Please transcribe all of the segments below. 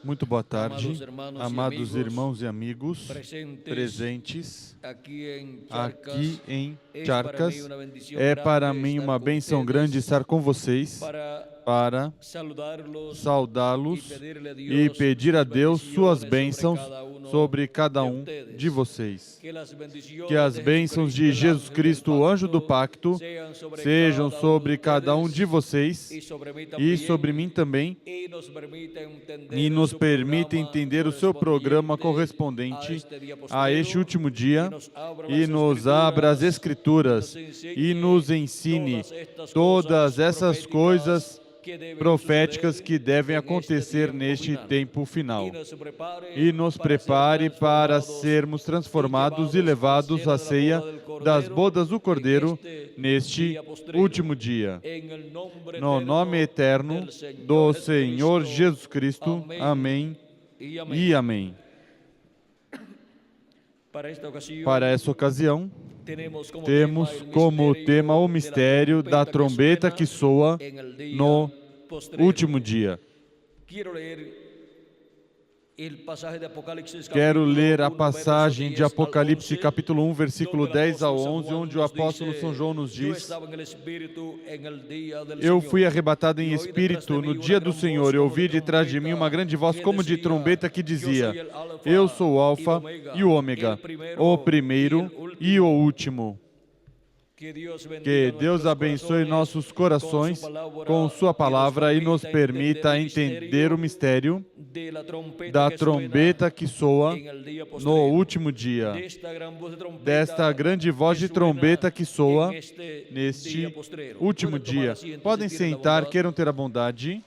Muito boa tarde, amados irmãos e amigos presentes aqui em Charcas. É para mim uma bênção grande estar com vocês para saudá-los e pedir a Deus suas bênçãos sobre cada um de vocês. Que as bênçãos de Jesus Cristo, o anjo do pacto, sejam sobre cada um de vocês e sobre mim também, e nos permita entender o seu programa correspondente a este último dia, e nos abra as Escrituras e nos ensine todas essas coisas proféticas que devem acontecer neste tempo final. E nos prepare para sermos transformados e levados à ceia das bodas do Cordeiro neste último dia. No nome eterno do Senhor Jesus Cristo. Amém e amém. Para essa ocasião, temos como tema o mistério da trombeta que soa no último dia. Quero ler a passagem de Apocalipse capítulo 1, versículo 10 ao 11, onde o apóstolo São João nos diz: Eu fui arrebatado em espírito no dia do Senhor, e ouvi de trás de mim uma grande voz como de trombeta que dizia: Eu sou o Alfa e o Ômega, o primeiro e o último. Que Deus abençoe nossos corações com sua palavra e nos permita entender o mistério da trombeta que soa no último dia, desta grande voz de trombeta que soa neste último dia. Podem sentar, queiram ter a bondade.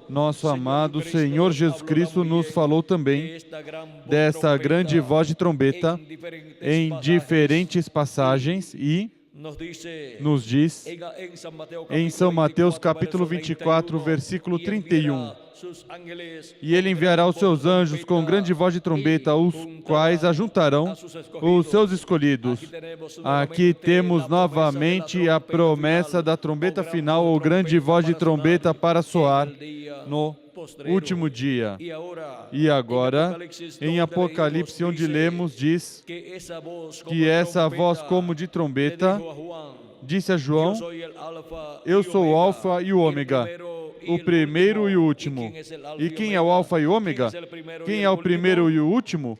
Nosso amado Senhor Jesus Cristo nos falou também dessa grande voz de trombeta em diferentes passagens e nos diz em São Mateus capítulo 24, versículo 31. E ele enviará os seus anjos com grande voz de trombeta, os quais ajuntarão os seus escolhidos. Aqui temos novamente a promessa da trombeta final, ou grande voz de trombeta para soar no último dia. E agora, em Apocalipse, onde lemos, diz que essa voz como de trombeta disse a João: Eu sou o Alfa e o Ômega, o primeiro e o último. E quem é o Alfa e o Ômega? Quem é o primeiro e o último?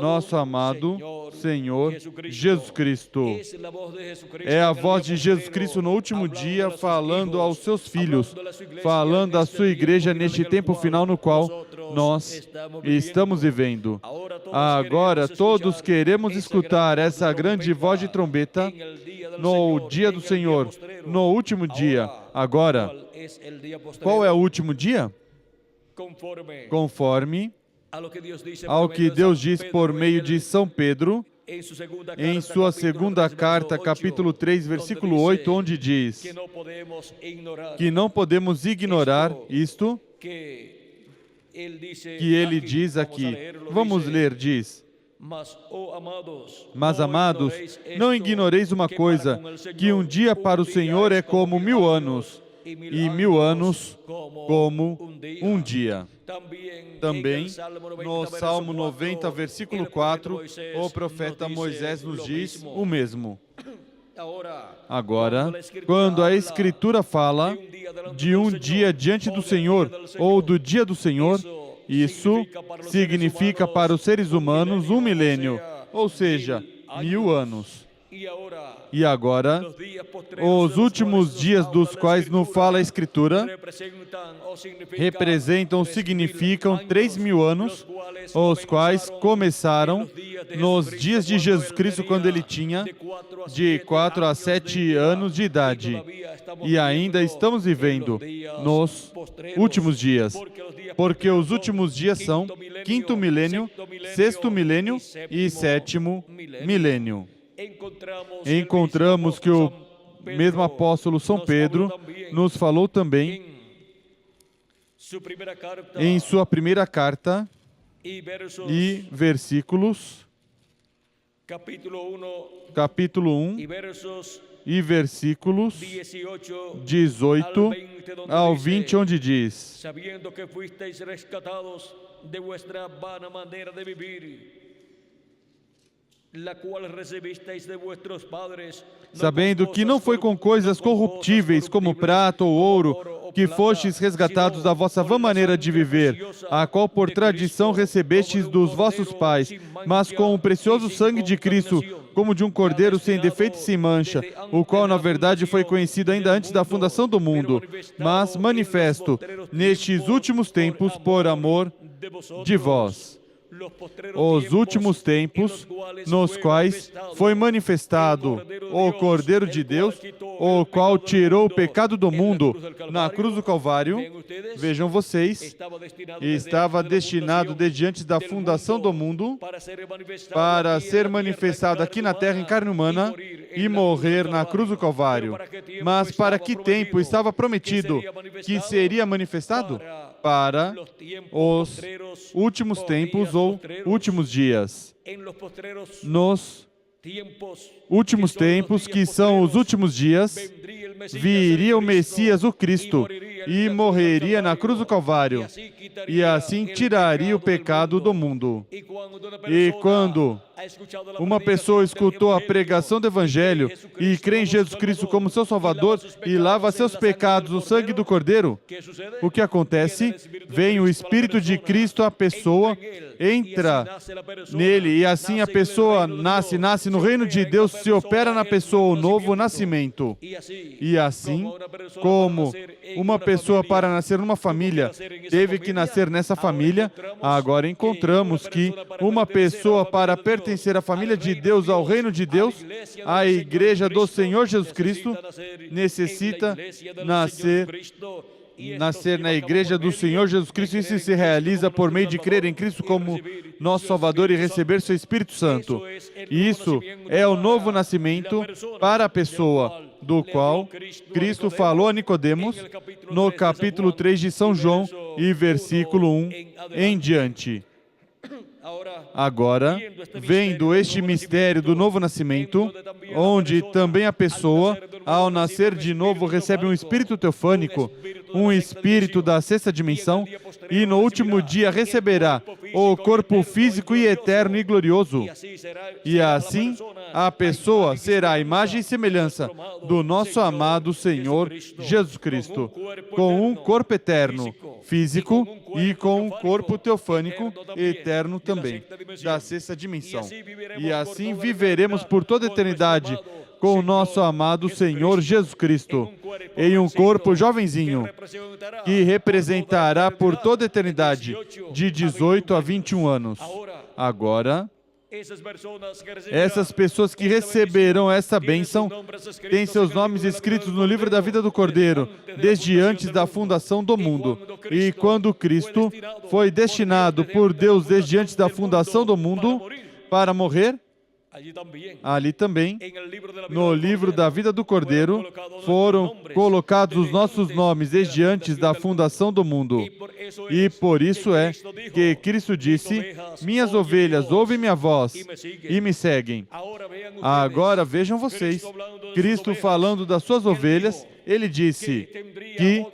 Nosso amado Senhor Jesus Cristo. É a voz de Jesus Cristo no último dia, falando aos seus filhos, falando à sua igreja neste tempo final no qual nós estamos vivendo. Agora todos queremos escutar essa grande voz de trombeta no dia do Senhor, no último dia. Agora, qual é o último dia? Conforme ao que Deus diz por meio de São Pedro, em sua segunda carta, capítulo 3, versículo 8, onde diz que não podemos ignorar isto que ele diz aqui. Vamos ler, diz: Mas, amados, não ignoreis uma coisa, que um dia para o Senhor é como 1000 anos, e 1000 anos como um dia. Também, no Salmo 90, versículo 4, o profeta Moisés nos diz o mesmo. Agora, quando a Escritura fala de um dia diante do Senhor, ou do dia do Senhor, isso significa para os seres humanos 1 milênio, ou seja, 1000 anos. E agora, os últimos dias dos quais nos fala a Escritura representam, significam 3000 anos, os quais começaram nos dias de Jesus Cristo, quando ele tinha de 4 a 7 anos de idade. E ainda estamos vivendo nos últimos dias, porque os últimos dias são 5º milênio, 6º milênio e 7º milênio. Encontramos que o mesmo apóstolo São Pedro nos falou também em sua primeira carta e versículos capítulo 1 e versículos 18 ao 20, onde diz: sabiendo que fuisteis rescatados de vuestra vana maneira de vivir, la cual recebisteis de vuestros padres, sabendo que não foi com coisas corruptíveis como prata ou ouro que fostes resgatados da vossa vã maneira de viver, a qual por tradição recebestes dos vossos pais, mas com o precioso sangue de Cristo, como de um cordeiro sem defeito e sem mancha, o qual na verdade foi conhecido ainda antes da fundação do mundo, mas manifesto nestes últimos tempos por amor de vós. Os últimos tempos, nos quais foi manifestado o Cordeiro de Deus, o qual tirou o pecado do mundo na cruz do Calvário. Vejam vocês, estava destinado desde antes da fundação do mundo para ser manifestado aqui na terra em carne humana e morrer na cruz do Calvário. Mas para que tempo estava prometido que seria manifestado? Para os últimos tempos ou últimos dias. Nos últimos tempos, que são os últimos dias, viria o Messias, o Cristo, e morreria na cruz do Calvário, e assim tiraria o pecado do mundo. E quando uma pessoa escutou a pregação do Evangelho e crê em Jesus Cristo como seu Salvador e lava seus pecados no sangue do Cordeiro, o que acontece? Vem o Espírito de Cristo, a pessoa entra nele, e assim a pessoa nasce no reino de Deus, se opera na pessoa o novo nascimento. E assim, como uma pessoa para nascer numa família teve que nascer nessa família, agora encontramos que uma pessoa para pertencer à família de Deus, ao reino de Deus, a igreja do Senhor Jesus Cristo, necessita nascer na igreja do Senhor Jesus Cristo. Isso se realiza por meio de crer em Cristo como nosso Salvador e receber seu Espírito Santo. Isso é o novo nascimento para a pessoa, do qual Cristo falou a Nicodemos no capítulo 3 de São João e versículo 1 em diante. Agora, vendo este mistério do novo nascimento, onde também a pessoa, ao nascer de novo, recebe um espírito teofânico, um espírito da sexta dimensão, e no último dia receberá o corpo físico e eterno e glorioso. E assim, a pessoa será a imagem e semelhança do nosso amado Senhor Jesus Cristo, com um corpo eterno, físico, e com um corpo teofânico eterno também, da sexta dimensão. E assim viveremos por toda a eternidade com o nosso amado Senhor Jesus Cristo, em um corpo jovenzinho, que representará por toda a eternidade, de 18 a 21 anos. Agora, essas pessoas que receberão essa bênção têm seus nomes escritos no livro da vida do Cordeiro, desde antes da fundação do mundo. E quando Cristo foi destinado por Deus desde antes da fundação do mundo para morrer, ali também, no livro da vida do Cordeiro, foram colocados os nossos nomes desde antes da fundação do mundo. E por isso é que Cristo disse: minhas ovelhas ouvem minha voz e me seguem. Agora vejam vocês, Cristo falando das suas ovelhas, ele disse que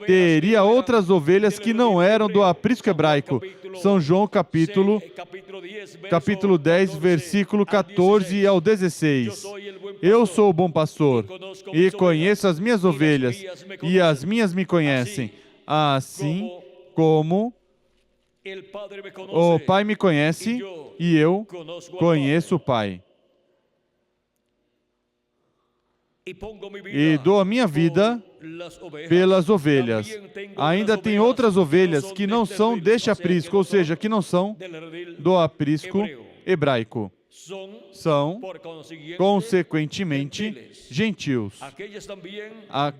teria outras ovelhas que não eram do aprisco hebraico. São João capítulo 10, versículo 14 ao 16. Eu sou o bom pastor e conheço as minhas ovelhas, e as minhas me conhecem, assim como o Pai me conhece e eu conheço o Pai. E dou a minha vida pelas ovelhas. Ainda tem outras ovelhas que não são deste aprisco, ou seja, que não são do aprisco hebraico. São, consequentemente, gentios. A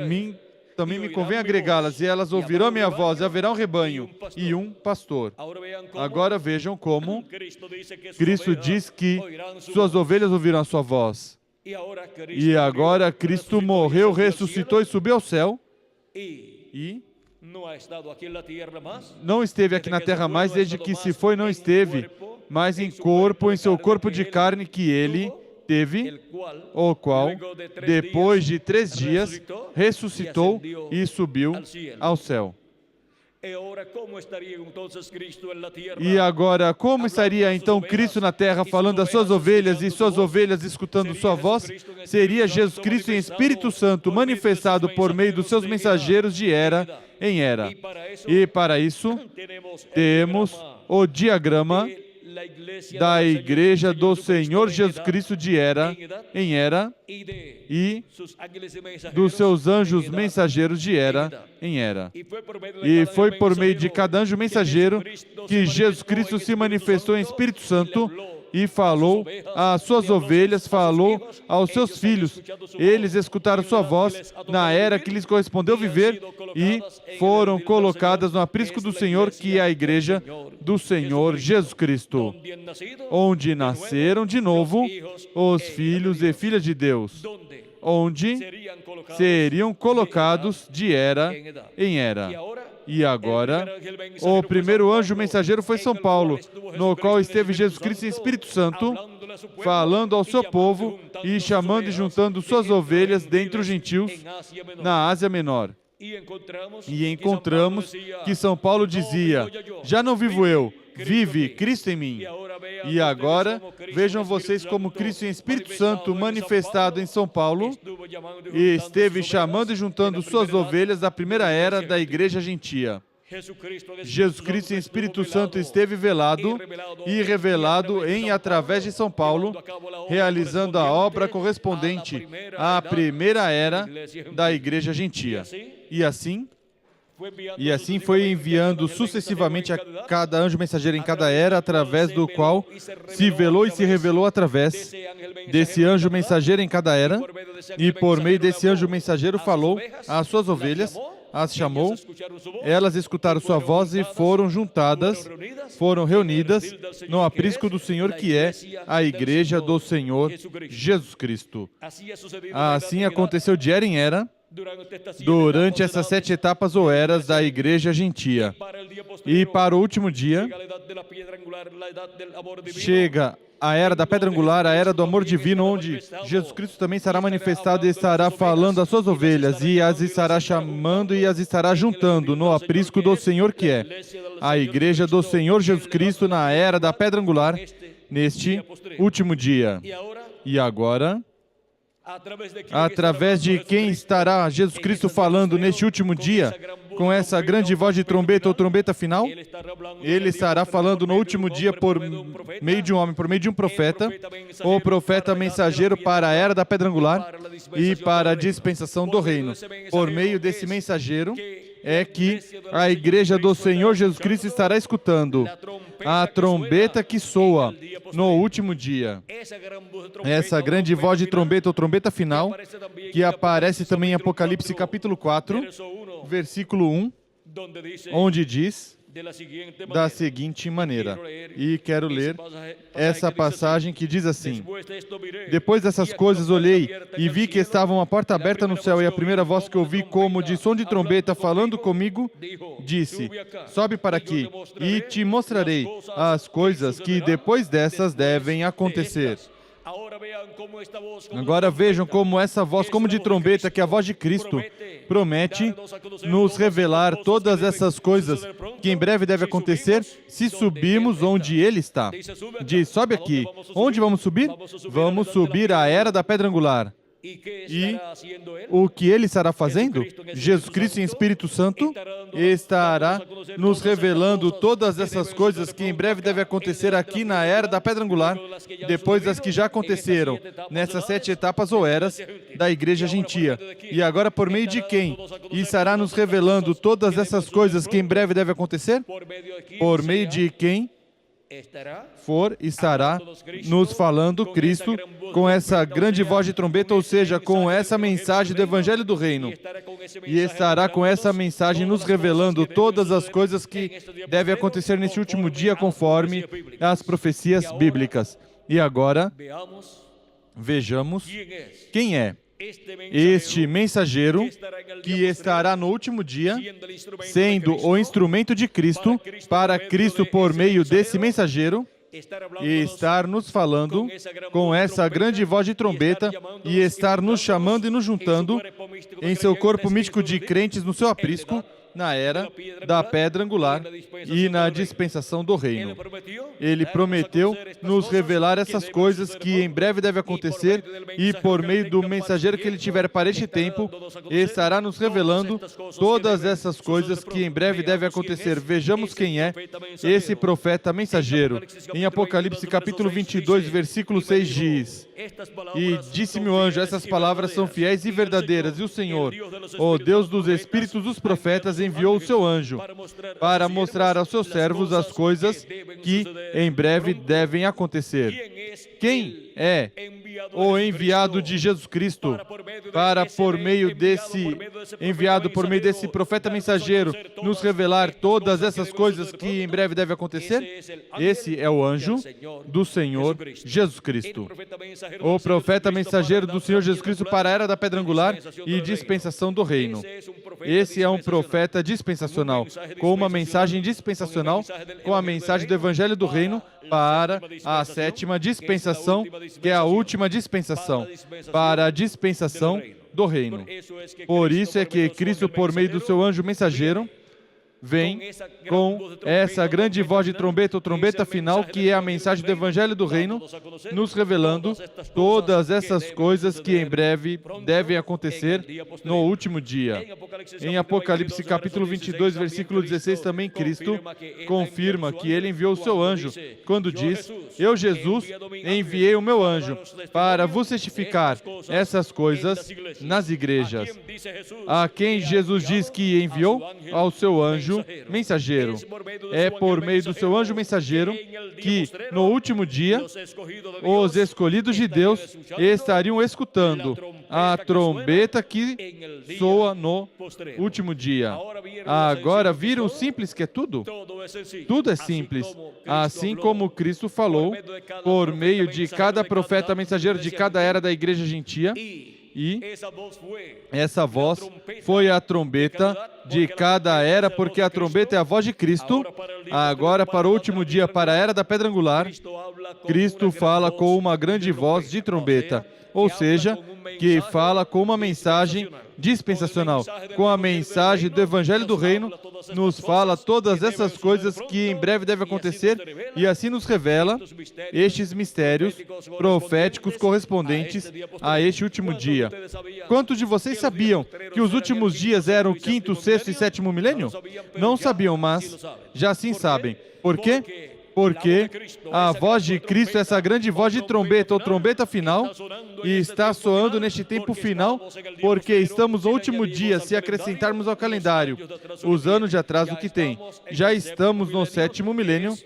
mim também me convém agregá-las, e elas ouvirão a minha voz, e haverá um rebanho e um pastor. Agora vejam como Cristo diz que suas ovelhas ouvirão a sua voz. E agora Cristo morreu, ressuscitou e subiu ao céu, e não esteve aqui na terra mais, desde que se foi não esteve mas em seu corpo de carne que ele teve, o qual, depois de 3 dias, ressuscitou e subiu ao céu. E agora, como estaria então Cristo na terra falando às suas ovelhas e suas ovelhas escutando sua voz? Seria Jesus Cristo em Espírito Santo manifestado por meio dos seus mensageiros de era em era. E para isso, temos o diagrama da Igreja do Senhor Jesus Cristo de era em era e dos seus anjos mensageiros de era em era. E foi por meio de cada anjo mensageiro que Jesus Cristo se manifestou em Espírito Santo e falou às suas ovelhas, falou aos seus filhos. Eles escutaram sua voz na era que lhes correspondeu viver e foram colocadas no aprisco do Senhor, que é a Igreja do Senhor Jesus Cristo, onde nasceram de novo os filhos e filhas de Deus, onde seriam colocados de era em era. E agora, o primeiro anjo mensageiro foi São Paulo, no qual esteve Jesus Cristo em Espírito Santo, falando ao seu povo e chamando e juntando suas ovelhas dentre os gentios na Ásia Menor. E encontramos que São Paulo dizia: já não vivo eu, vive Cristo em mim. E agora, vejam vocês como Cristo em Espírito Santo manifestado em São Paulo e esteve chamando e juntando suas ovelhas da primeira era da Igreja Gentia. Jesus Cristo em Espírito Santo esteve velado e revelado em e através de São Paulo, realizando a obra correspondente à primeira era da Igreja Gentia. E assim foi enviando sucessivamente a cada anjo mensageiro em cada era, através do qual se velou e se revelou através desse anjo mensageiro em cada era, e por meio desse anjo mensageiro falou às suas ovelhas, as chamou, elas escutaram sua voz e foram juntadas, foram reunidas no aprisco do Senhor, que é a Igreja do Senhor Jesus Cristo. Assim aconteceu de era em era, durante essas 7 etapas ou eras da Igreja Gentia. E para o último dia, chega a era da pedra angular, a era do amor divino, onde Jesus Cristo também será manifestado e estará falando às suas ovelhas, e as estará chamando e as estará juntando no aprisco do Senhor, que é a Igreja do Senhor Jesus Cristo, na era da pedra angular, neste último dia. E agora, através de quem estará Jesus Cristo falando neste último dia, com essa grande voz de trombeta ou trombeta final? Ele estará falando no último dia por meio de um homem, por meio de um profeta, o profeta mensageiro para a era da pedra angular e para a dispensação do reino. Por meio desse mensageiro é que a Igreja do Senhor Jesus Cristo estará escutando a trombeta que soa no último dia. Essa grande voz de trombeta ou trombeta final, que aparece também em Apocalipse capítulo 4, versículo 1, onde diz da seguinte maneira, e quero ler essa passagem que diz assim: depois dessas coisas olhei e vi que estava uma porta aberta no céu, e a primeira voz que ouvi como de som de trombeta falando comigo disse: sobe para aqui e te mostrarei as coisas que depois dessas devem acontecer. Agora vejam como essa voz, como de trombeta, que é a voz de Cristo, promete nos revelar todas essas coisas que em breve devem acontecer se subirmos onde Ele está. Diz: sobe aqui. Onde vamos subir? Vamos subir à era da pedra angular. E o que Ele estará fazendo? Jesus Cristo em Espírito Santo estará nos revelando todas essas coisas que em breve devem acontecer aqui na era da pedra angular, depois das que já aconteceram nessas 7 etapas ou eras da Igreja Gentia. E agora, por meio de quem estará nos revelando todas essas coisas que em breve devem acontecer? Por meio de quem estará nos falando Cristo com essa grande voz de trombeta, ou seja, com essa mensagem do Evangelho do Reino. E estará com essa mensagem nos revelando todas as coisas que devem acontecer nesse último dia, conforme as profecias bíblicas. E agora, vejamos quem é este mensageiro que estará no último dia sendo o instrumento de Cristo, para Cristo, por meio desse mensageiro, e estar nos falando com essa grande voz de trombeta e estar nos chamando e nos juntando em seu corpo místico de crentes no seu aprisco, na era da pedra angular e na dispensação do reino. Ele prometeu nos revelar essas coisas que em breve devem acontecer e por meio do mensageiro que ele tiver para este tempo, estará nos revelando todas essas coisas que em breve devem acontecer. Vejamos quem é esse profeta mensageiro. Em Apocalipse capítulo 22, versículo 6 diz: E disse-me o anjo, essas palavras são fiéis e verdadeiras, e o Senhor, o Deus dos espíritos dos profetas, enviou o seu anjo para mostrar aos seus servos as coisas que em breve devem acontecer. Quem é o enviado de Jesus Cristo para, por meio desse profeta mensageiro, nos revelar todas essas coisas que em breve devem acontecer? Esse é o anjo do Senhor Jesus Cristo. O profeta mensageiro do Senhor Jesus Cristo para a era da pedra angular e dispensação do reino. Esse é um profeta dispensacional, com uma mensagem dispensacional, com a mensagem do Evangelho do Reino para a sétima dispensação, que é a última dispensação, para a dispensação do Reino. Por isso é que Cristo, por meio do seu anjo mensageiro, vem com essa grande voz de trombeta, ou trombeta final, que é a mensagem do Evangelho do Reino, nos revelando todas essas coisas que em breve devem acontecer no último dia. Em Apocalipse capítulo 22, versículo 16, também Cristo confirma que ele enviou o seu anjo, quando diz: Eu, Jesus, enviei o meu anjo para vos testificar essas coisas nas igrejas. A quem Jesus diz que enviou? Ao seu anjo mensageiro. É por meio do seu anjo mensageiro que, no último dia, os escolhidos de Deus estariam escutando a trombeta que soa no último dia. Agora viram o simples que é tudo? Tudo é simples. Assim como Cristo falou, por meio de cada profeta mensageiro de cada era da igreja gentia, e essa voz foi a trombeta de cada era, porque a trombeta é a voz de Cristo. Agora, para o último dia, para a era da pedra angular, Cristo fala com uma grande voz de trombeta, ou seja, que fala com uma mensagem dispensacional, com a mensagem do Evangelho do Reino, nos fala todas essas coisas que em breve devem acontecer e assim nos revela estes mistérios proféticos correspondentes a este último dia. Quantos de vocês sabiam que os últimos dias eram o quinto, sexto e sétimo milênio? Não sabiam, mas já sim sabem. Por quê? Porque a voz de Cristo, essa grande voz de trombeta ou trombeta final, está soando neste tempo final, porque estamos no último dia, se acrescentarmos ao calendário os anos de atraso que tem. Já estamos no sétimo milênio,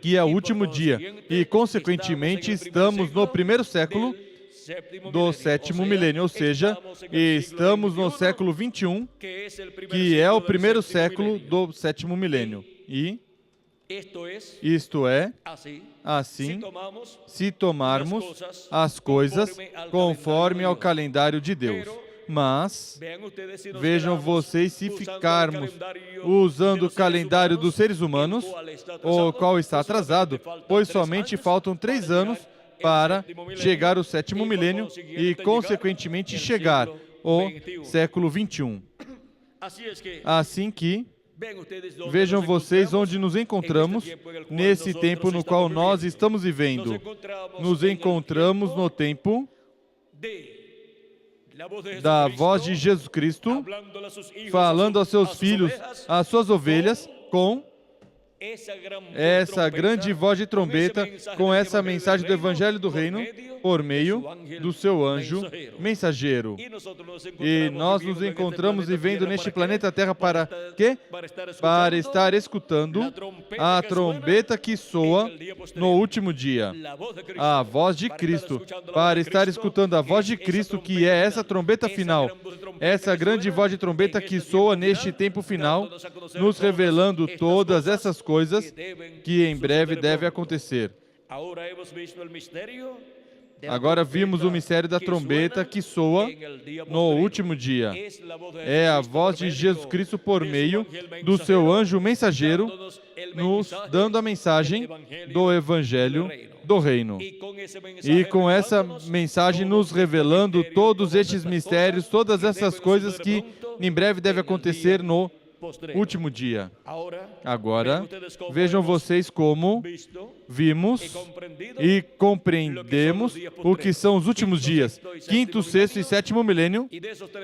que é o último dia, e consequentemente estamos no primeiro século do sétimo milênio, ou seja, estamos no século 21, que é o primeiro século do sétimo milênio. E isto é, assim, se tomarmos as coisas conforme ao calendário de Deus. Mas, vejam vocês, se ficarmos usando o calendário dos seres humanos, o qual está atrasado, pois somente faltam 3 anos para chegar o sétimo milênio e, consequentemente, chegar o século 21. Assim que, vejam vocês onde nos encontramos nesse tempo no qual nós estamos vivendo. Nos encontramos no tempo da voz de Jesus Cristo falando aos seus filhos, às suas ovelhas, com essa grande voz de trombeta, com essa mensagem do Evangelho do Reino, por meio do seu anjo mensageiro. E nós nos encontramos vivendo neste planeta Terra para quê? Para estar escutando a trombeta que soa no último dia. A voz de Cristo. Para estar escutando a voz de Cristo, que é essa trombeta final. Essa grande voz de trombeta que soa neste tempo final, nos revelando todas essas coisas que em breve devem acontecer. Agora vimos o mistério da trombeta que soa no último dia. É a voz de Jesus Cristo por meio do seu anjo mensageiro, nos dando a mensagem do Evangelho do Reino. E com essa mensagem nos revelando todos estes mistérios, todas essas coisas que em breve devem acontecer no último dia. Agora, vejam vocês como vimos e compreendemos o que são os últimos dias, quinto, sexto e sétimo milênio.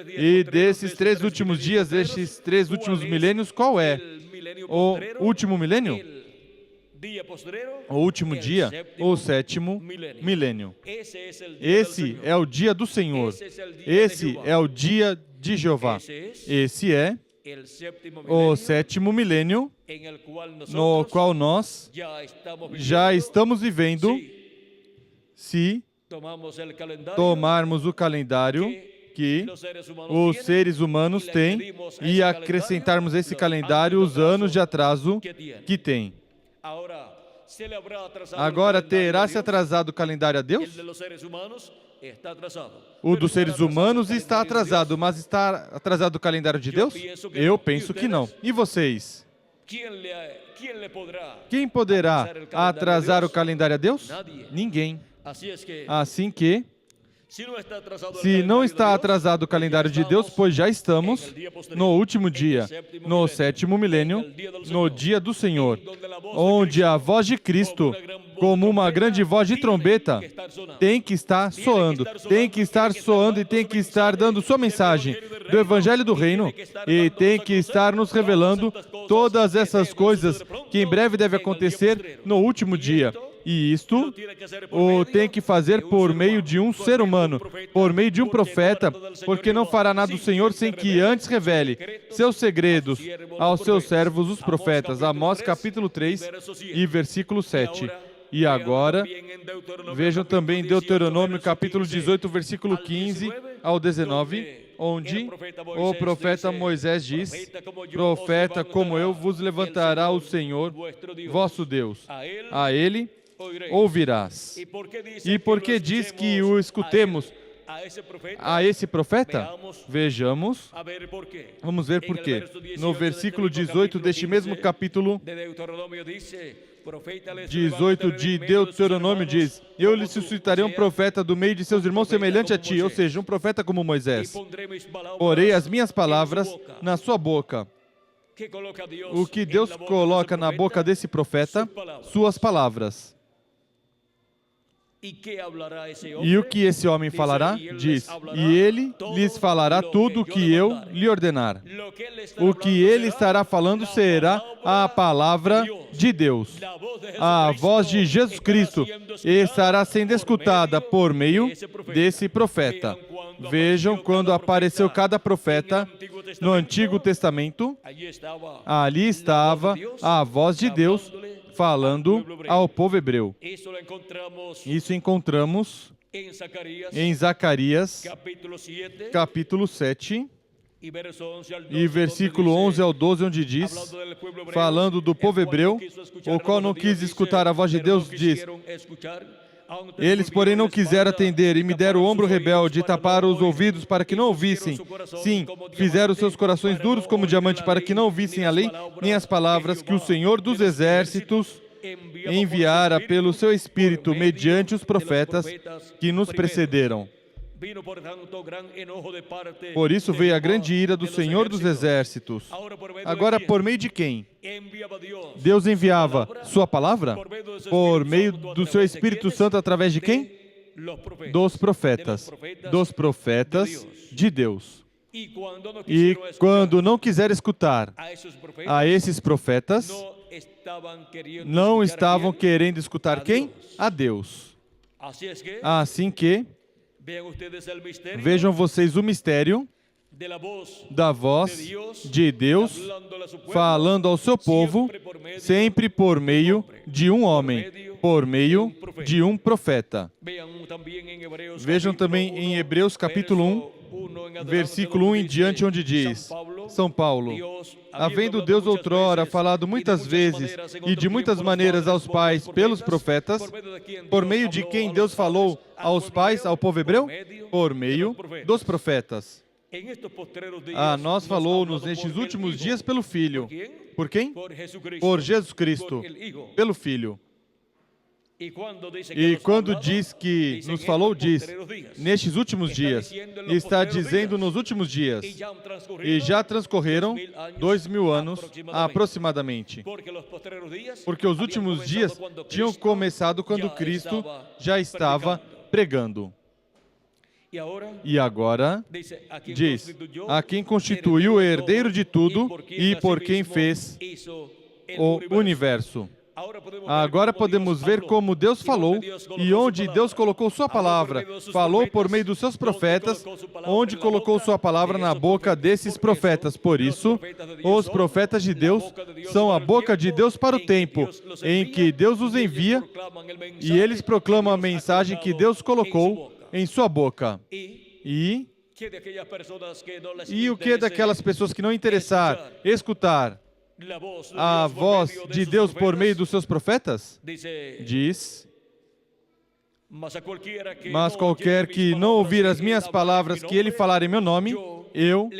E desses três últimos dias, desses três últimos milênios, qual é o último milênio? O último dia, o sétimo milênio. Esse é o dia do Senhor. Esse é o dia de Jeová. Esse é o sétimo milênio, no qual nós já estamos vivendo se tomarmos o calendário que os seres humanos têm e acrescentarmos esse calendário os anos de atraso que tem. Agora, terá se atrasado o calendário a Deus? O dos seres humanos está atrasado, mas está atrasado o calendário de Deus? Eu penso que não. E vocês? Quem poderá atrasar o calendário a Deus? Ninguém. Assim que, se não está atrasado o calendário de Deus, pois já estamos no último dia, no sétimo milênio, no dia do Senhor, onde a voz de Cristo, como uma grande voz de trombeta, tem que estar soando e tem que estar dando sua mensagem do Evangelho do Reino e tem que estar nos revelando todas essas coisas que em breve devem acontecer no último dia. E isto o tem que fazer por meio de um ser humano, por meio de um profeta, porque não fará nada o Senhor sem que antes revele seus segredos aos seus servos, os profetas. Amós capítulo 3 e versículo 7. E agora, vejam também Deuteronômio capítulo 18, versículo 15 ao 19, onde o profeta Moisés diz: profeta como eu vos levantará o Senhor, vosso Deus. A ele ouvirás. E por que diz que o escutemos a esse profeta? Vejamos. Vamos ver por quê. No versículo 18 deste mesmo capítulo 18 de Deuteronômio diz: eu lhe suscitarei um profeta do meio de seus irmãos semelhante a ti, ou seja, um profeta como Moisés. Porei as minhas palavras na sua boca. O que Deus coloca na boca desse profeta? Suas palavras. E o que esse homem falará? Diz: e ele lhes falará tudo o que eu lhe ordenar. O que ele estará falando será a palavra de Deus. A voz de Jesus Cristo estará sendo escutada por meio desse profeta. Vejam quando apareceu cada profeta no Antigo Testamento, ali estava a voz de Deus falando ao povo hebreu. Isso encontramos em Zacarias, capítulo 7, e versículo 11 ao 12, onde diz, falando do povo hebreu, o qual não quis escutar a voz de Deus, diz: eles, porém, não quiseram atender e me deram o ombro rebelde e taparam os ouvidos para que não ouvissem. Sim, fizeram seus corações duros como diamante para que não ouvissem a lei nem as palavras que o Senhor dos Exércitos enviara pelo seu Espírito mediante os profetas que nos precederam. Por isso veio a grande ira do Senhor dos Exércitos. Agora, por meio de quem? Deus enviava sua palavra? Por meio do seu Espírito Santo, através de quem? Dos profetas. Dos profetas de Deus. E quando não quiser escutar a esses profetas, não estavam querendo escutar quem? A Deus. Assim que, vejam vocês o mistério da voz de Deus falando ao seu povo, sempre por meio de um homem, por meio de um profeta. Vejam também em Hebreus capítulo 1, versículo 1 em diante, onde diz, São Paulo: havendo Deus outrora falado muitas vezes e de muitas maneiras aos pais pelos profetas, por meio de quem Deus falou aos pais, ao povo hebreu? Por meio dos profetas. A nós falou-nos nestes últimos dias pelo Filho. Por quem? Por Jesus Cristo, pelo Filho. E quando diz que nos falou, diz, nestes últimos dias, está dizendo nos últimos dias. E já transcorreram 2000 anos aproximadamente. Porque os últimos dias tinham começado quando Cristo já estava pregando. E agora, diz, a quem constituiu o herdeiro de tudo e por quem fez o universo. Agora podemos ver como Deus falou e onde Deus colocou sua palavra. Falou por meio dos seus profetas, onde colocou sua palavra na boca desses profetas. Por isso, os profetas de Deus são a boca de Deus para o tempo em que Deus os envia e eles proclamam a mensagem que Deus colocou em sua boca. E o que daquelas pessoas que não interessar escutar a voz de Deus por meio dos seus profetas? Diz, mas qualquer que não ouvir as minhas palavras que ele falar em meu nome, eu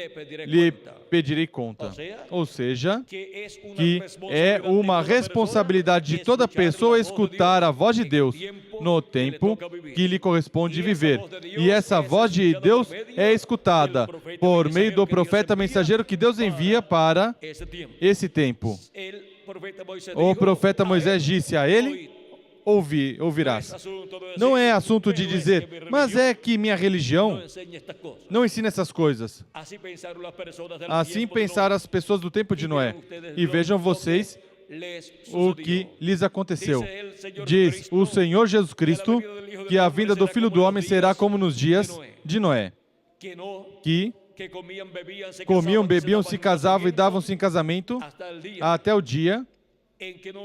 lhe pedirei conta. Ou seja, que é uma responsabilidade de toda pessoa escutar a voz de Deus no tempo que lhe corresponde viver. E essa voz de Deus é escutada por meio do profeta mensageiro que Deus envia para esse tempo. O profeta Moisés disse a ele, ouvirás. Não é assunto de dizer, mas é que minha religião não ensina essas coisas. Assim pensaram as pessoas do tempo de Noé. E vejam vocês o que lhes aconteceu. Diz o Senhor Jesus Cristo que a vinda do Filho do Homem será como nos dias de Noé, que comiam, bebiam, se casavam e davam-se em casamento até o dia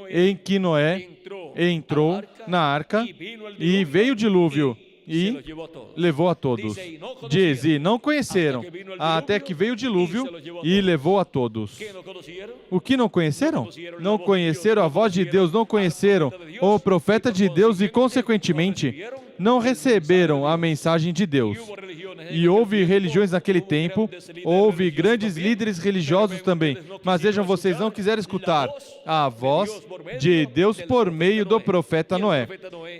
em que Noé entrou na arca e veio o dilúvio e levou a todos. Diz, e não conheceram, até que veio o dilúvio e levou a todos. O que não conheceram? Não conheceram a voz de Deus, não conheceram o profeta de Deus e, consequentemente, não receberam a mensagem de Deus. E houve religiões naquele tempo, houve grandes líderes religiosos também, mas vejam, vocês não quiseram escutar a voz de Deus por meio do profeta Noé.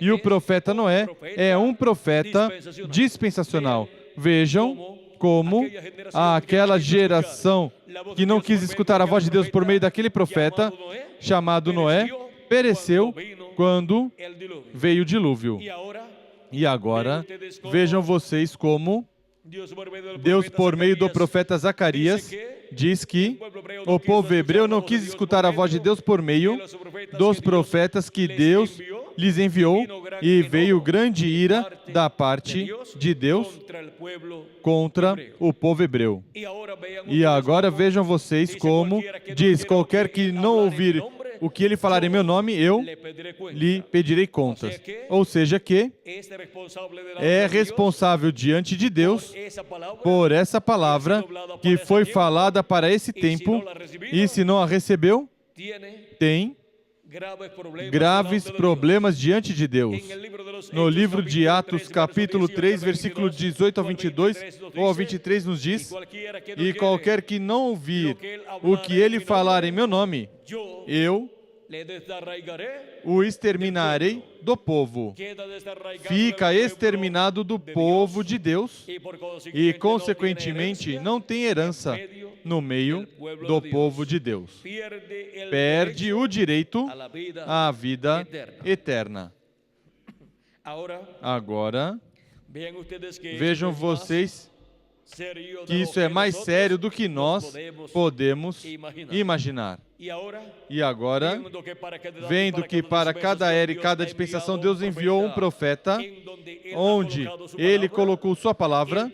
E o profeta Noé é um profeta dispensacional. Vejam como aquela geração que não quis escutar a voz de Deus por meio daquele profeta, chamado Noé, pereceu quando veio o dilúvio. E agora, vejam vocês como Deus, por meio do profeta Zacarias, diz que o povo hebreu não quis escutar a voz de Deus por meio dos profetas que Deus lhes enviou, e veio grande ira da parte de Deus contra o povo hebreu. E agora vejam vocês como diz, qualquer que não ouvir o que ele falar em meu nome, eu lhe pedirei contas. Ou seja que é responsável diante de Deus por essa palavra que foi falada para esse tempo, e se não a recebeu, tem graves problemas diante de Deus. No livro de Atos, capítulo 3, versículo 18 ao 22, ou ao 23, nos diz, e qualquer que não ouvir o que ele falar em meu nome, eu o exterminarei do povo. Fica exterminado do povo de Deus e, consequentemente, não tem herança no meio do povo de Deus. Perde o direito à vida eterna. Agora, vejam vocês que isso é mais sério do que nós podemos imaginar. E agora, vendo que para cada era e cada dispensação Deus enviou um profeta, onde ele colocou sua palavra,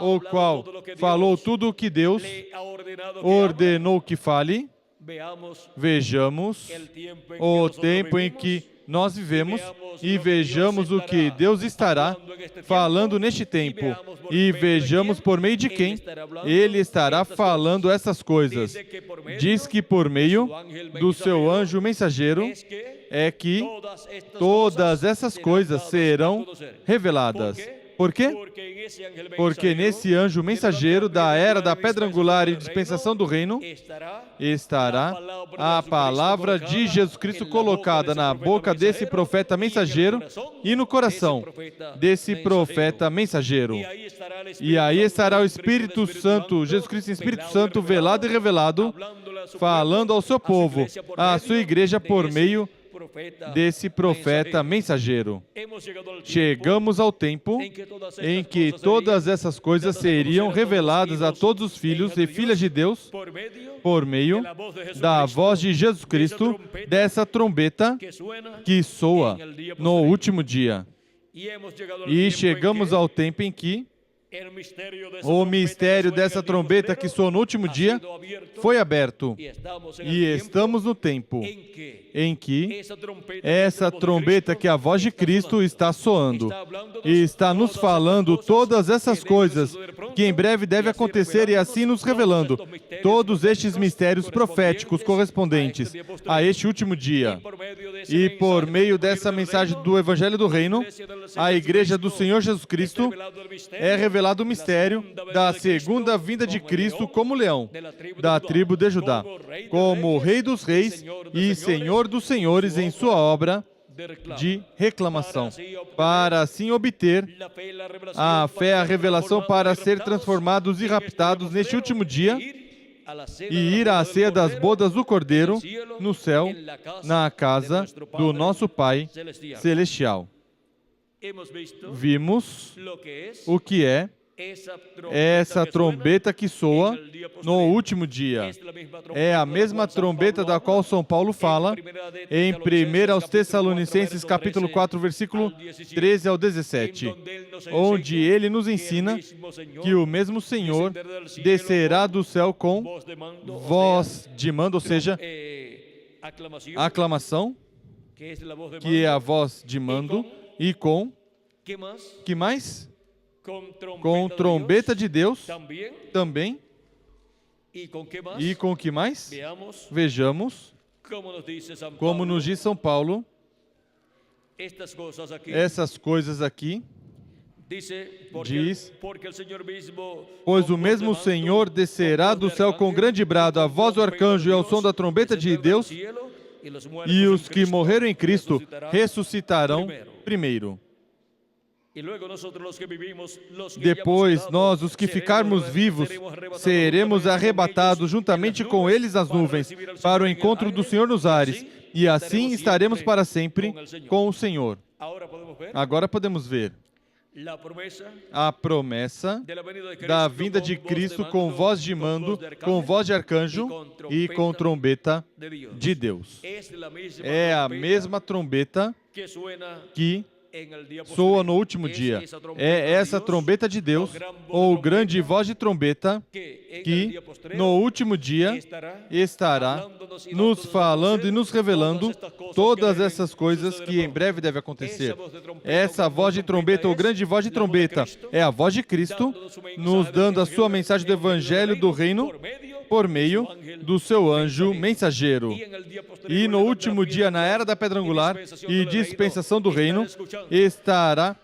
o qual falou tudo o que Deus ordenou que fale, vejamos o tempo em que nós vivemos e vejamos o que Deus estará falando neste tempo e vejamos por meio de quem Ele estará falando essas coisas. Diz que por meio do seu anjo mensageiro é que todas essas coisas serão reveladas. Por quê? Porque nesse anjo mensageiro da era da pedra angular e dispensação do reino estará a palavra de Jesus Cristo colocada na boca desse profeta mensageiro e no coração desse profeta mensageiro. E aí estará o Espírito Santo, Jesus Cristo em Espírito Santo, velado e revelado, falando ao seu povo, à sua igreja por meio desse profeta mensageiro. Chegamos ao tempo em que todas essas coisas seriam reveladas a todos os filhos e filhas de Deus por meio da voz de Jesus Cristo, dessa trombeta que soa no último dia. E chegamos ao tempo em que o mistério dessa trombeta que soou no último dia foi aberto. E estamos no tempo em que essa trombeta, que é a voz de Cristo, está soando. E está nos falando todas essas coisas que em breve deve acontecer e assim nos revelando todos estes mistérios proféticos correspondentes a este último dia. E por meio dessa mensagem do Evangelho do Reino, a Igreja do Senhor Jesus Cristo é revelado o mistério da segunda vinda de Cristo como leão, da tribo de Judá, como Rei dos Reis e Senhor dos Senhores em sua obra de reclamação, para assim obter a fé, a revelação para ser transformados e raptados neste último dia e ir à ceia das bodas do Cordeiro no céu, na casa do nosso Pai Celestial. Vimos o que é essa trombeta que soa no último dia. É a mesma trombeta da qual São Paulo fala em 1 aos Tessalonicenses, capítulo 4, versículo 13 ao 17, onde ele nos ensina que o mesmo Senhor descerá do céu com voz de mando, ou seja, aclamação, que é a voz de mando, e com, que mais? Com trombeta de Deus também. E com que mais? Vejamos, como nos diz São Paulo, essas coisas aqui, diz, pois o mesmo Senhor descerá do céu com grande brado, a voz do arcanjo e ao som da trombeta de Deus, e os que morreram em Cristo ressuscitarão primeiro. Depois, nós, os que ficarmos vivos, seremos arrebatados juntamente com eles nas nuvens, para o encontro do Senhor nos ares, e assim estaremos para sempre com o Senhor. Agora podemos ver a promessa da vinda de Cristo com voz de mando, com voz de arcanjo e com trombeta de Deus. É a mesma trombeta que soa no último dia. É essa trombeta de Deus, ou grande voz de trombeta, que no último dia estará nos falando e nos revelando todas essas coisas que em breve devem acontecer. Essa voz de trombeta, ou grande voz de trombeta, é a voz de Cristo, nos dando a sua mensagem do Evangelho do Reino por meio do seu anjo mensageiro. E no último dia, na era da pedra angular e dispensação do reino, estará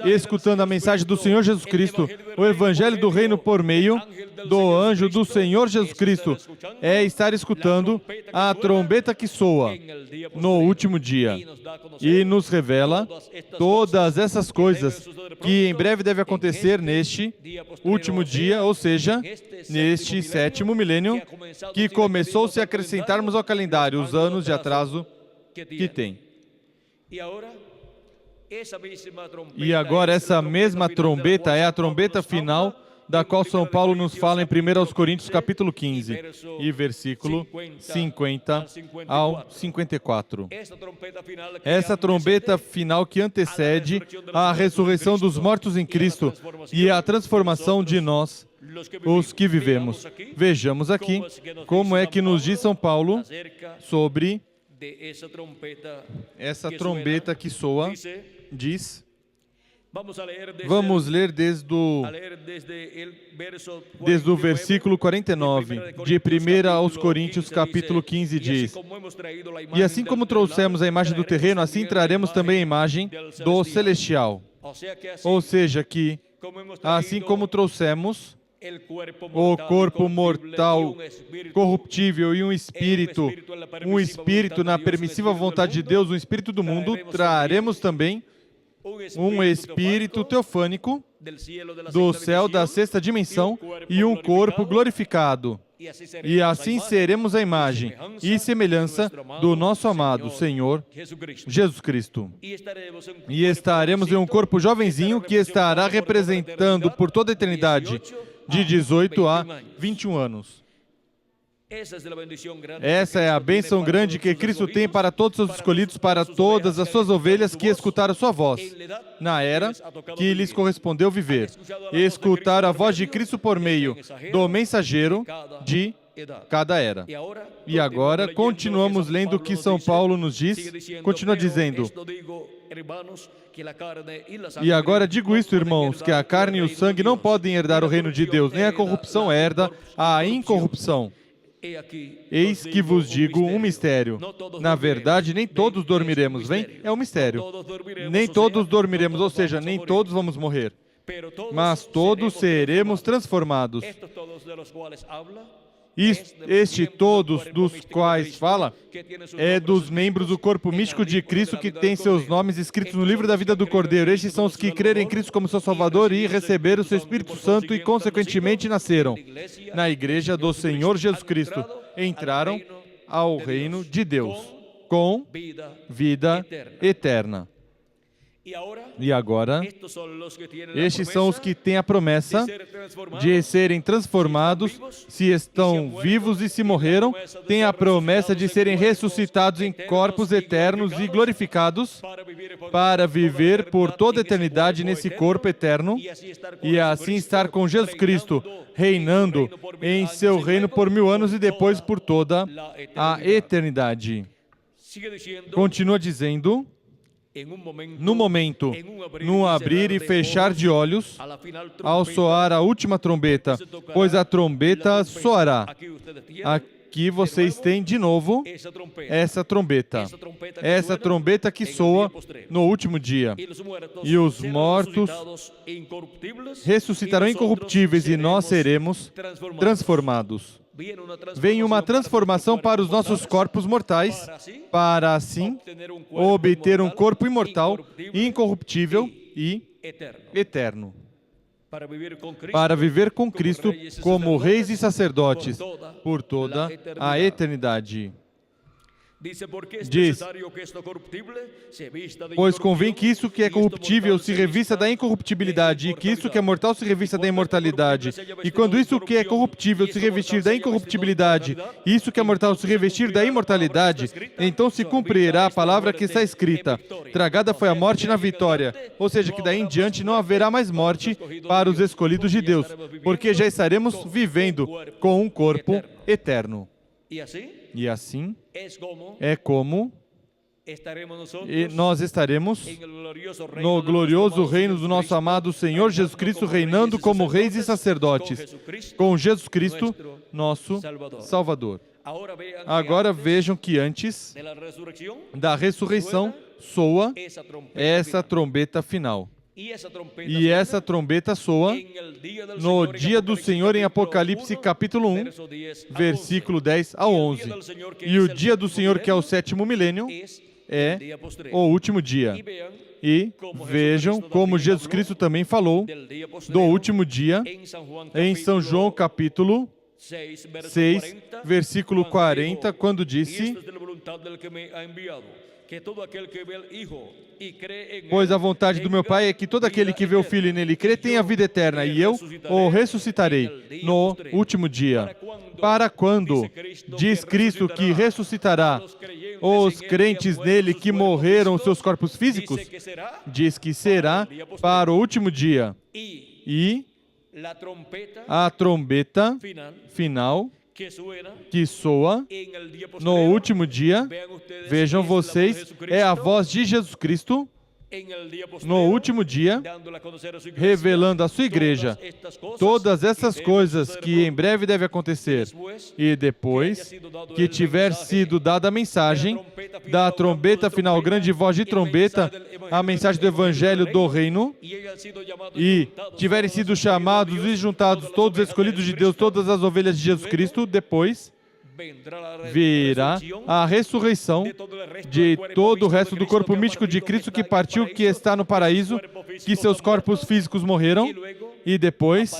escutando a mensagem do Senhor Jesus Cristo, o Evangelho do Reino por meio do anjo do Senhor Jesus Cristo, é estar escutando a trombeta que soa no último dia e nos revela todas essas coisas que em breve devem acontecer neste último dia, ou seja, neste sétimo milênio, que começou se acrescentarmos ao calendário os anos de atraso que tem. E agora essa mesma trombeta é a trombeta final da qual São Paulo nos fala em 1 Coríntios capítulo 15 e versículo 50 ao 54. Essa trombeta final que antecede a ressurreição dos mortos em Cristo e a transformação de nós, os que vivemos. Vejamos aqui como é que nos diz São Paulo sobre essa trombeta que soa, diz, vamos ler desde o versículo 49, de 1 aos Coríntios, capítulo 15, diz: E assim como trouxemos a imagem do terreno, assim traremos também a imagem do celestial. Ou seja, que assim como trouxemos o corpo mortal, corruptível e um espírito na permissiva vontade de Deus, um espírito do mundo, traremos também um espírito teofânico do céu da sexta dimensão e um corpo glorificado. E assim seremos a imagem e semelhança do nosso amado Senhor Jesus Cristo. E estaremos em um corpo jovenzinho que estará representando por toda a eternidade, de 18 a 21 anos. Essa é a bênção grande que Cristo tem para todos os seus escolhidos, para todas as suas ovelhas que escutaram sua voz, na era que lhes correspondeu viver. E escutar a voz de Cristo por meio do mensageiro de cada era. E agora, continuamos lendo o que São Paulo nos diz, continua dizendo: E agora digo isto, irmãos, que a carne e o sangue não podem herdar o reino de Deus, nem a corrupção herda a incorrupção. Eis que vos digo um mistério. Na verdade, nem todos dormiremos. Vem? É um mistério. Nem todos dormiremos, ou seja, nem todos vamos morrer. Mas todos seremos transformados. Este todos dos quais fala é dos membros do corpo místico de Cristo que tem seus nomes escritos no livro da vida do Cordeiro. Estes são os que creram em Cristo como seu Salvador e receberam o seu Espírito Santo e, consequentemente, nasceram na Igreja do Senhor Jesus Cristo. Entraram ao reino de Deus com vida eterna. E agora, estes são os que têm a promessa de serem transformados, se estão vivos e se morreram, têm a promessa de serem ressuscitados em corpos eternos e glorificados para viver por toda a eternidade nesse corpo eterno e assim estar com Jesus Cristo, reinando em seu reino por 1000 anos e depois por toda a eternidade. Continua dizendo: no momento, num abrir e fechar de olhos, ao soar a última trombeta, pois a trombeta soará. Aqui vocês têm de novo essa trombeta que soa no último dia. E os mortos ressuscitarão incorruptíveis e nós seremos transformados. Vem uma transformação para os nossos corpos mortais, para assim obter um corpo imortal, incorruptível e eterno. Para viver com Cristo como reis e sacerdotes por toda a eternidade. Diz: pois convém que isso que é corruptível se revista da incorruptibilidade, e que isso que é mortal se revista da imortalidade. E quando isso que é corruptível se revestir da incorruptibilidade, e isso que é mortal se revestir da imortalidade, então se cumprirá a palavra que está escrita: tragada foi a morte na vitória. Ou seja, que daí em diante não haverá mais morte para os escolhidos de Deus, porque já estaremos vivendo com um corpo eterno. E assim é como nós estaremos no glorioso reino do nosso amado Senhor Jesus Cristo, reinando como reis e sacerdotes, com Jesus Cristo, nosso Salvador. Agora vejam que antes da ressurreição soa essa trombeta final. E essa trombeta soa no dia do Senhor em Apocalipse capítulo 1, versículo 10 ao 11. E o dia do Senhor, que é o 7º milênio, é o último dia. E vejam como Jesus Cristo também falou do último dia em São João capítulo 6, versículo 40, quando disse: pois a vontade do meu Pai é que todo aquele que vê o Filho e nele crê tenha vida eterna, e eu o ressuscitarei no último dia. Para quando? Diz Cristo que ressuscitará os crentes nele que morreram os seus corpos físicos? Diz que será para o último dia. E a trombeta final, que soa no último dia, vejam vocês, é a voz de Jesus Cristo no último dia, revelando à sua igreja todas essas coisas que em breve devem acontecer. E depois que tiver sido dada a mensagem da trombeta final, grande voz de trombeta, a mensagem do Evangelho do Reino, e tiverem sido chamados e juntados todos os escolhidos de Deus, todas as ovelhas de Jesus Cristo, depois virá a ressurreição de todo o resto do corpo místico de Cristo que partiu, que está no paraíso, que seus corpos físicos morreram, e depois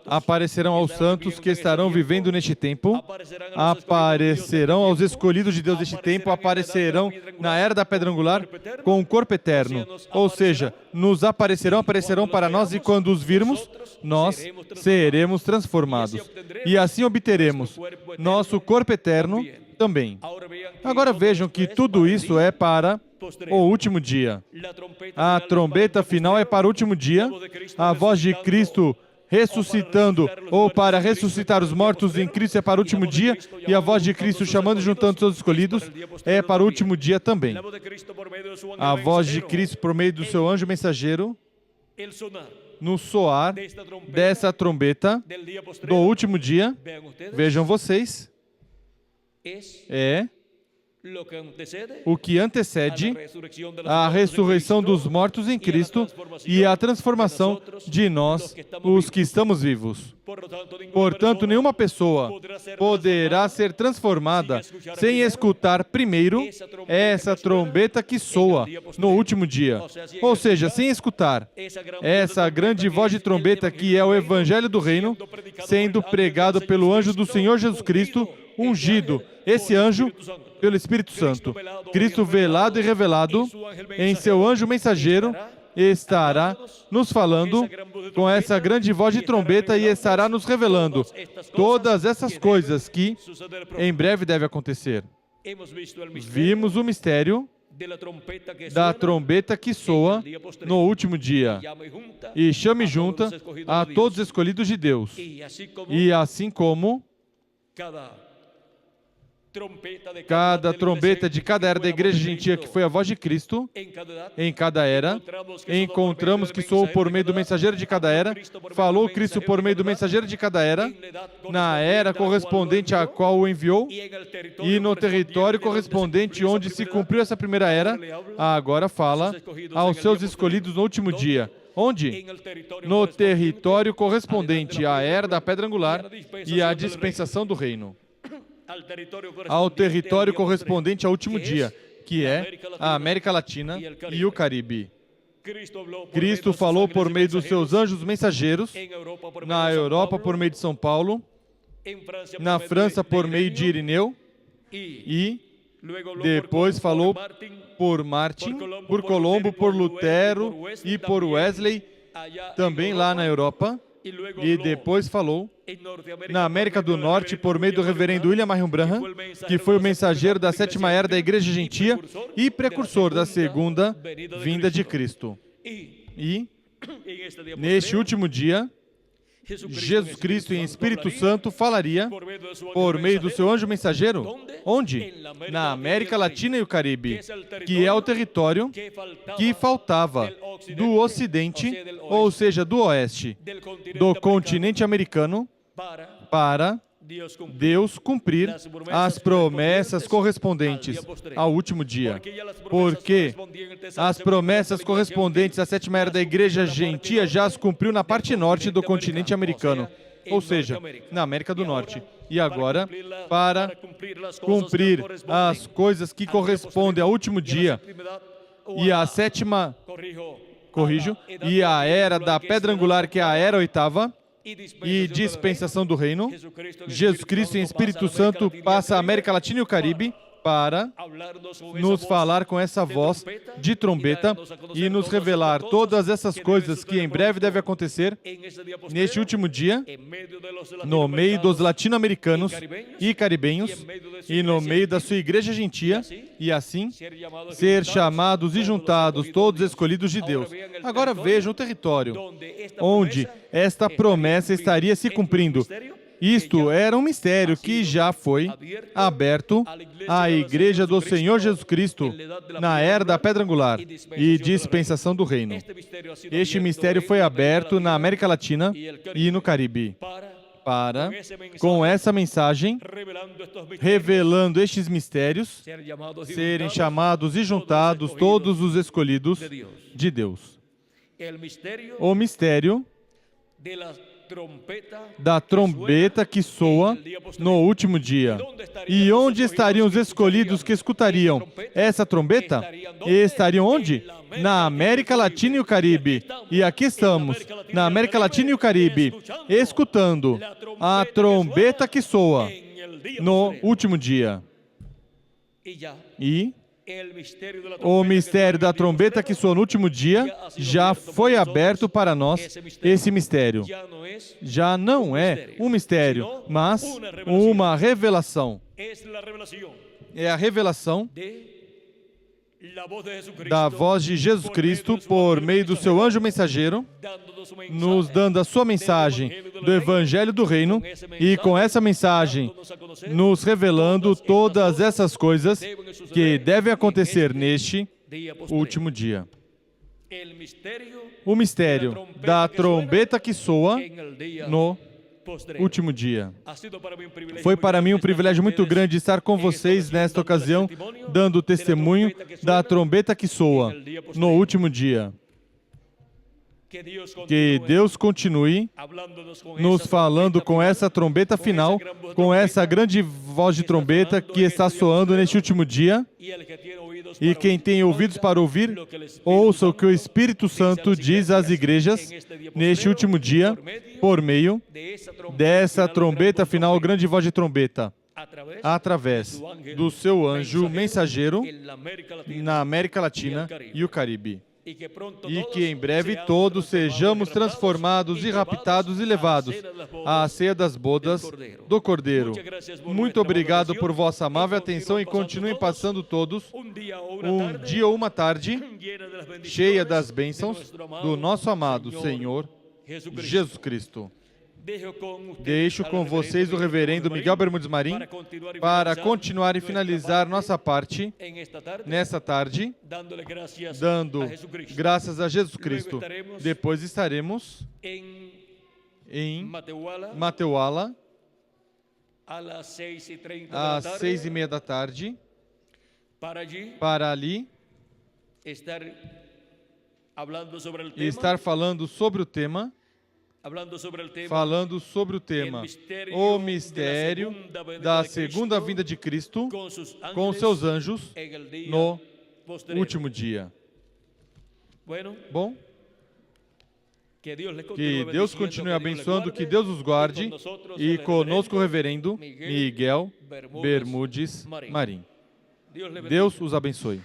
aparecerão aos santos que estarão vivendo neste tempo, aparecerão aos escolhidos de Deus deste tempo, aparecerão na era da pedra angular com o corpo eterno. Ou seja, nos aparecerão para nós, e quando os virmos, nós seremos transformados. E assim obteremos nosso corpo eterno também. Agora vejam que tudo isso é para o último dia. A trombeta final é para o último dia. A voz de Cristo ressuscitando, ou para ressuscitar os mortos em Cristo, é para o último dia. E a voz de Cristo chamando e juntando seus escolhidos é para o último dia também. A voz de Cristo por meio do seu anjo mensageiro, no soar dessa trombeta do último dia, vejam vocês, é o que antecede a ressurreição dos mortos em Cristo e a transformação de nós, os que estamos vivos. Portanto, nenhuma pessoa poderá ser transformada sem escutar primeiro essa trombeta que soa no último dia. Ou seja, sem escutar essa grande voz de trombeta que é o Evangelho do Reino, sendo pregado pelo anjo do Senhor Jesus Cristo, ungido, esse anjo, pelo Espírito Santo. Cristo velado e revelado em seu anjo mensageiro estará nos falando com essa grande voz de trombeta e estará nos revelando todas essas coisas que em breve devem acontecer. Vimos o mistério da trombeta que soa no último dia e chame junta a todos os escolhidos de Deus. E assim como cada trombeta de cada era da igreja gentia, que foi a voz de Cristo, em cada era, encontramos que soou por meio do mensageiro de cada era, falou Cristo por meio do mensageiro de cada era, na era correspondente à qual o enviou, e no território correspondente onde se cumpriu essa primeira era, agora fala aos seus escolhidos no último dia. Onde? No território correspondente à era da pedra angular e à dispensação do reino. Ao território correspondente ao último dia, que é a América Latina e o Caribe. Cristo falou por meio dos seus anjos mensageiros, na Europa por meio de São Paulo, na França por meio de Irineu, e depois falou por Martin, por Colombo, por Lutero e por Wesley, também lá na Europa, e depois falou na América do Norte por meio do reverendo William Marion Branham, que foi o mensageiro da sétima era da Igreja Gentia e precursor da segunda vinda de Cristo. E, neste último dia, Jesus Cristo em Espírito Santo falaria por meio do seu anjo mensageiro. Onde? Na América Latina e o Caribe, que é o território que faltava do Ocidente, ou seja, do Oeste, do continente americano, para Deus cumprir as promessas correspondentes ao último dia. Porque as promessas correspondentes à sétima era da Igreja Gentia já as cumpriu na parte norte do continente americano, ou seja, na América do Norte. E agora, para cumprir as coisas que correspondem ao último dia e à sétima, e à era da pedra angular, que é a era oitava, e dispensação do reino, Jesus Cristo em Espírito Santo passa a América Latina e o Caribe para nos falar com essa voz de trombeta e nos revelar todas essas coisas que em breve devem acontecer neste último dia, no meio dos latino-americanos e caribenhos e no meio da sua igreja gentia, e assim ser chamados e juntados todos escolhidos de Deus. Agora vejam o território onde esta promessa estaria se cumprindo. Isto era um mistério que já foi aberto à Igreja do Senhor Jesus Cristo na era da Pedra Angular e dispensação do Reino. Este mistério foi aberto na América Latina e no Caribe para, com essa mensagem, revelando estes mistérios, serem chamados e juntados todos os escolhidos de Deus. O mistério da trombeta que soa no último dia. E onde estariam os escolhidos que escutariam essa trombeta? E estariam onde? Na América Latina e o Caribe. E aqui estamos, na América Latina e o Caribe, escutando a trombeta que soa no último dia. E o mistério da trombeta que soa no último dia já foi aberto para nós. Esse mistério já não é um mistério, mas uma revelação. É a revelação da voz de Jesus Cristo por meio do seu anjo mensageiro, nos dando a sua mensagem do Evangelho do Reino e com essa mensagem nos revelando todas essas coisas que devem acontecer neste último dia. O mistério da trombeta que soa no último dia. Foi para mim um privilégio muito grande estar com vocês nesta ocasião, dando testemunho da trombeta que soa no último dia. Que Deus continue nos falando com essa trombeta final, com essa grande voz de trombeta que está soando neste último dia. E quem tem ouvidos para ouvir, ouça o que o Espírito Santo diz às igrejas neste último dia, por meio dessa trombeta final, grande voz de trombeta, através do seu anjo mensageiro na América Latina e o Caribe. E que em breve todos sejamos transformados e raptados e levados à ceia das bodas do Cordeiro. Muito obrigado por vossa amável atenção e continuem passando todos um dia ou uma tarde cheia das bênçãos do nosso amado Senhor Jesus Cristo. Deixo com vocês o reverendo Miguel Bermudes Marim para continuar e finalizar nossa parte nessa tarde, dando graças a Jesus Cristo. Depois estaremos em Mateuala, às 6:30 da tarde, para ali estar falando sobre o tema, o mistério da segunda vinda de Cristo com seus anjos no último dia. Bom, que Deus continue abençoando, que Deus os guarde e conosco o reverendo Miguel Bermudes Marim. Deus os abençoe.